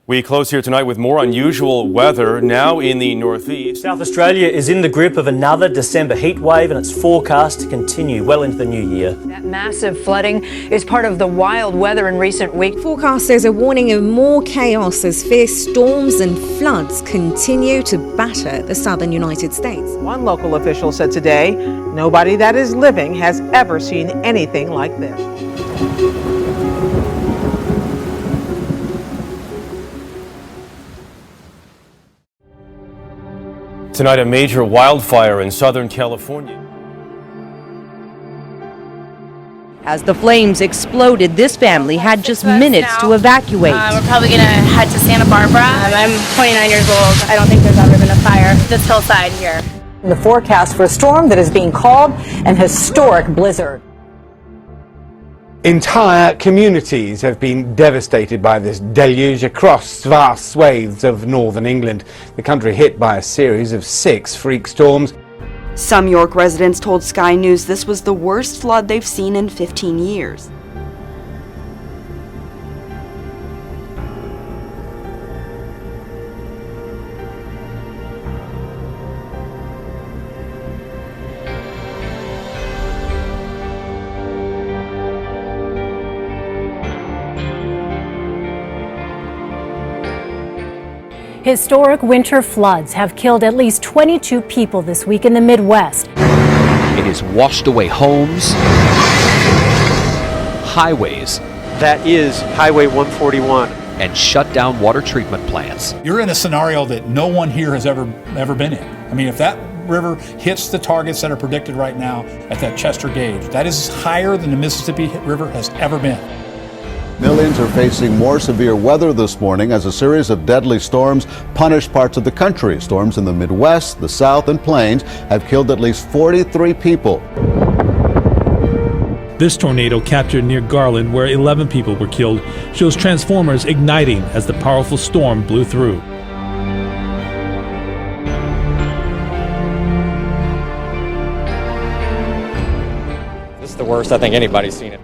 We close here tonight with more unusual weather now in the northeast. South Australia is in the grip of another December heat wave, and it's forecast to continue well into the new year. That massive flooding is part of the wild weather in recent weeks. Forecasters are warning of more chaos as fierce storms and floods continue to batter the southern United States. One local official said today, nobody that is living has ever seen anything like this. Tonight, a major wildfire in Southern California. As the flames exploded, this family had just minutes to evacuate. We're probably going to head to Santa Barbara. I'm 29 years old. I don't think there's ever been a fire this hillside here. The forecast for a storm that is being called an historic blizzard. Entire communities have been devastated by this deluge across vast swathes of northern England, the country hit by a series of 6 freak storms. Some York residents told Sky News this was the worst flood they've seen in 15 years. Historic winter floods have killed at least 22 people this week in the Midwest. It has washed away homes, highways. That is Highway 141. And shut down water treatment plants. You're in a scenario that no one here has ever been in. I mean, if that river hits the targets that are predicted right now at that Chester gauge, that is higher than the Mississippi River has ever been. Millions are facing more severe weather this morning as a series of deadly storms punish parts of the country. Storms in the Midwest, the South, and Plains have killed at least 43 people. This tornado captured near Garland, where 11 people were killed, shows transformers igniting as the powerful storm blew through. This is the worst I think anybody's seen it.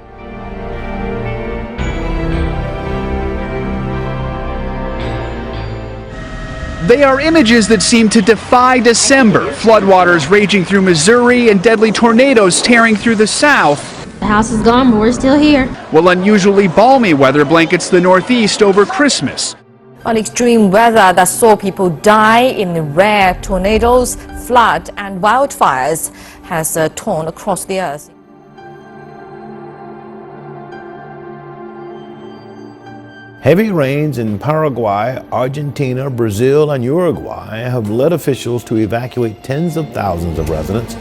They are images that seem to defy December. Floodwaters raging through Missouri and deadly tornadoes tearing through the South. The house is gone, but we're still here. While unusually balmy weather blankets the Northeast over Christmas. An extreme weather that saw people die in rare tornadoes, flood and wildfires has torn across the earth. Heavy rains in Paraguay, Argentina, Brazil, and Uruguay have led officials to evacuate tens of thousands of residents.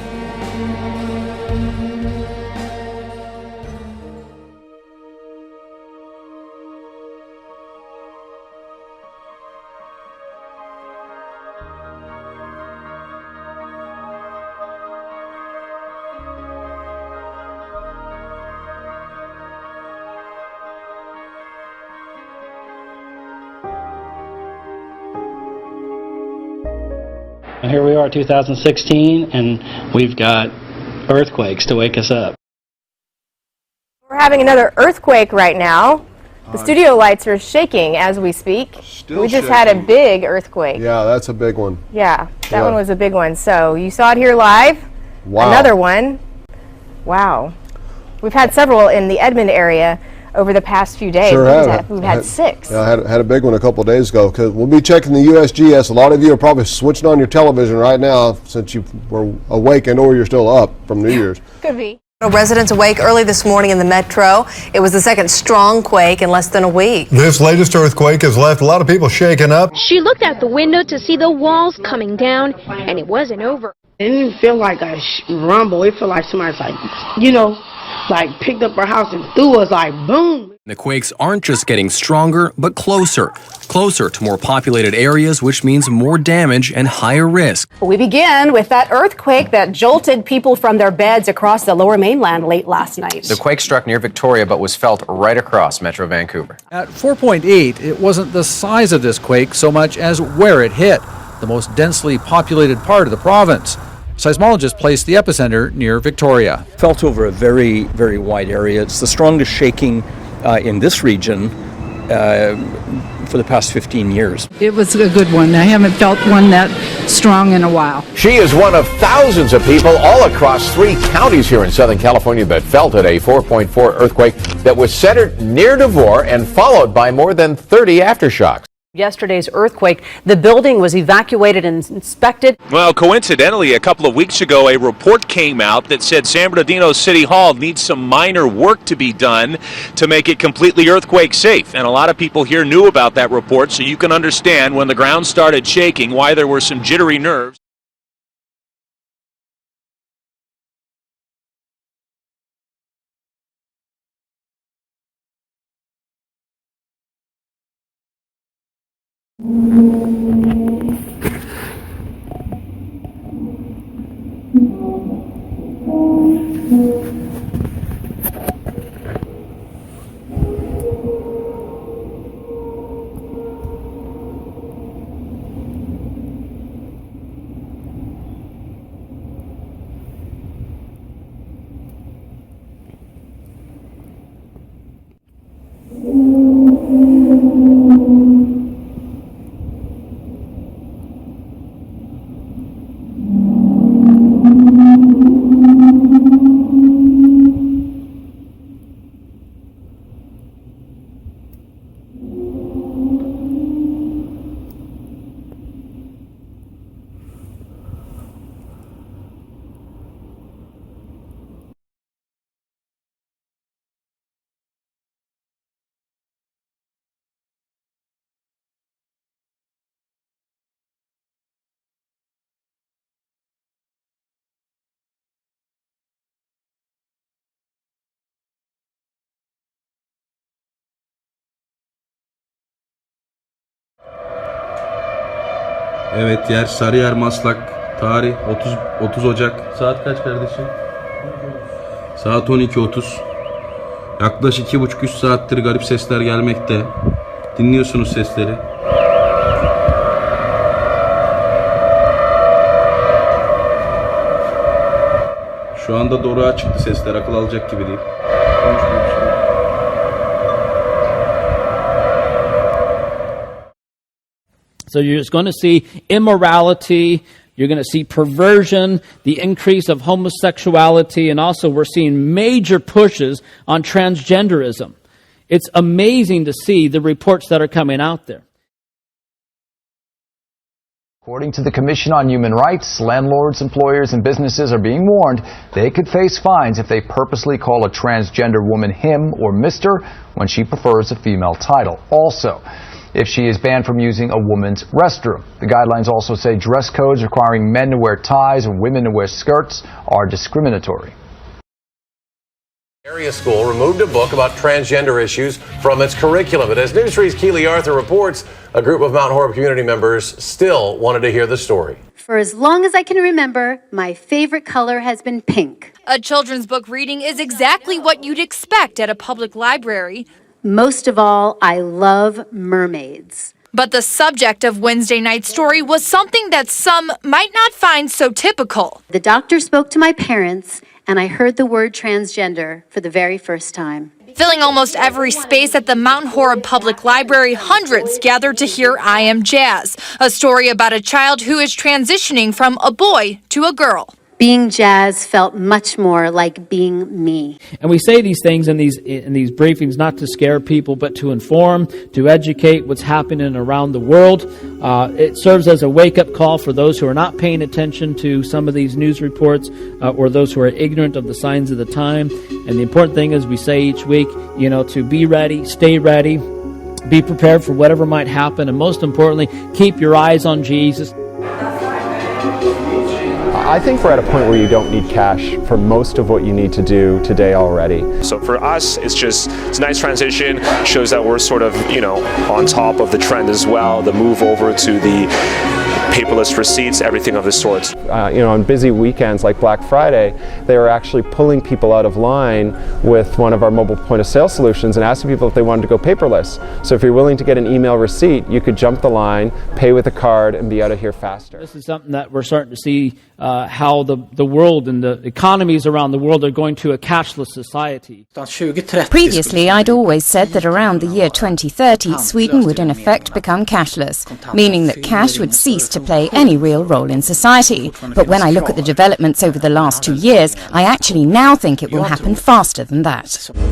And here we are, 2016, and we've got earthquakes to wake us up. We're having another earthquake right now. The studio lights are shaking as we speak. We just had a big earthquake. Yeah, that's a big one. Yeah, that one was a big one. So you saw it here live. Wow. Another one. Wow. We've had several in the Edmond area over the past few days. Sure have. We've had 6. Yeah, I had a big one a couple of days ago. Because we'll be checking the USGS. A lot of you are probably switching on your television right now since you were awakened or you're still up from New Year's. Could be. Residents awake early this morning in the metro. It was the second strong quake in less than a week. This latest earthquake has left a lot of people shaken up. She looked out the window to see the walls coming down, and it wasn't over. It didn't feel like a rumble. It felt like somebody's like picked up our house and threw us like boom. The quakes aren't just getting stronger, but closer to more populated areas, which means more damage and higher risk. We begin with that earthquake that jolted people from their beds across the lower mainland late last night. The quake struck near Victoria but was felt right across Metro Vancouver. At 4.8, it wasn't the size of this quake so much as where it hit, the most densely populated part of the province. Seismologists placed the epicenter near Victoria. Felt over a very, very wide area. It's the strongest shaking in this region for the past 15 years. It was a good one. I haven't felt one that strong in a while. She is one of thousands of people all across 3 counties here in Southern California that felt it, a 4.4 earthquake that was centered near Devore and followed by more than 30 aftershocks. Yesterday's earthquake, the building was evacuated and inspected. Well, coincidentally, a couple of weeks ago, a report came out that said San Bernardino City Hall needs some minor work to be done to make it completely earthquake safe. And a lot of people here knew about that report, so you can understand when the ground started shaking why there were some jittery nerves. Evet, yer Sarıyer Maslak. Tarih 30 Ocak. Saat kaç kardeşim? Saat 12:30. Yaklaşık 2,5-3 saattir garip sesler gelmekte. Dinliyorsunuz sesleri. Şu anda doruğa çıktı sesler. Akıl alacak gibi değil. So you're just going to see immorality, you're going to see perversion, the increase of homosexuality, and also we're seeing major pushes on transgenderism. It's amazing to see the reports that are coming out there. According to the Commission on Human Rights, landlords, employers, and businesses are being warned they could face fines if they purposely call a transgender woman him or Mr. when she prefers a female title. Also, if she is banned from using a woman's restroom. The guidelines also say dress codes requiring men to wear ties and women to wear skirts are discriminatory. Area school removed a book about transgender issues from its curriculum. But as News 3's Keely Arthur reports, a group of Mount Horeb community members still wanted to hear the story. For as long as I can remember, my favorite color has been pink. A children's book reading is exactly what you'd expect at a public library. Most of all, I love mermaids. But the subject of Wednesday night's story was something that some might not find so typical. The doctor spoke to my parents, and I heard the word transgender for the very first time. Filling almost every space at the Mount Horeb Public Library, hundreds gathered to hear I Am Jazz, a story about a child who is transitioning from a boy to a girl. Being Jazz felt much more like being me. And we say these things in these briefings not to scare people, but to inform, to educate what's happening around the world. It serves as a wake-up call for those who are not paying attention to some of these news reports or those who are ignorant of the signs of the time. And the important thing is we say each week, to be ready, stay ready, be prepared for whatever might happen, and most importantly, keep your eyes on Jesus. I think we're at a point where you don't need cash for most of what you need to do today already. So for us, it's a nice transition, shows that we're sort of, on top of the trend as well, the move over to the paperless receipts, everything of the sorts. On busy weekends like Black Friday, they were actually pulling people out of line with one of our mobile point of sale solutions and asking people if they wanted to go paperless. So if you're willing to get an email receipt, you could jump the line, pay with a card, and be out of here faster. This is something that we're starting to see how the world and the economies around the world are going to a cashless society. Previously, I'd always said that around the year 2030, Sweden would in effect become cashless, meaning that cash would cease to play any real role in society. But when I look at the developments over the last 2 years, I actually now think it will happen faster than that.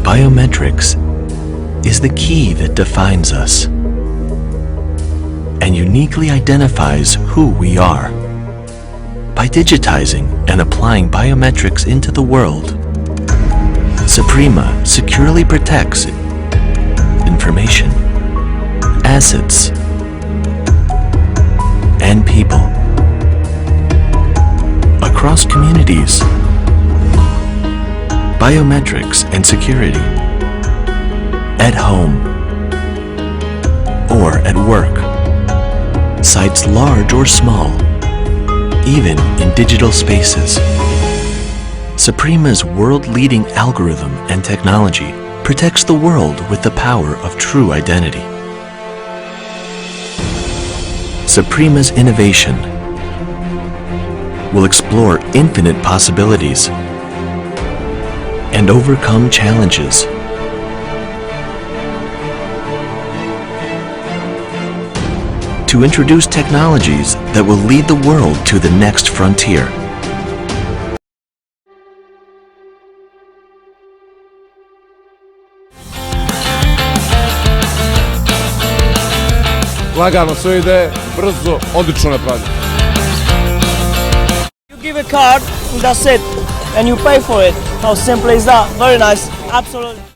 Biometrics is the key that defines us and uniquely identifies who we are. By digitizing and applying biometrics into the world, Suprema securely protects information, assets, and people across communities. Biometrics and security at home or at work, sites large or small, even in digital spaces. Suprema's world-leading algorithm and technology protects the world with the power of true identity. Suprema's innovation will explore infinite possibilities and overcome challenges. To introduce technologies that will lead the world to the next frontier. Lagano, sve ide brzo, odlično napravljeno. You give a card, and that's it, and you pay for it. How simple is that? Very nice, absolutely.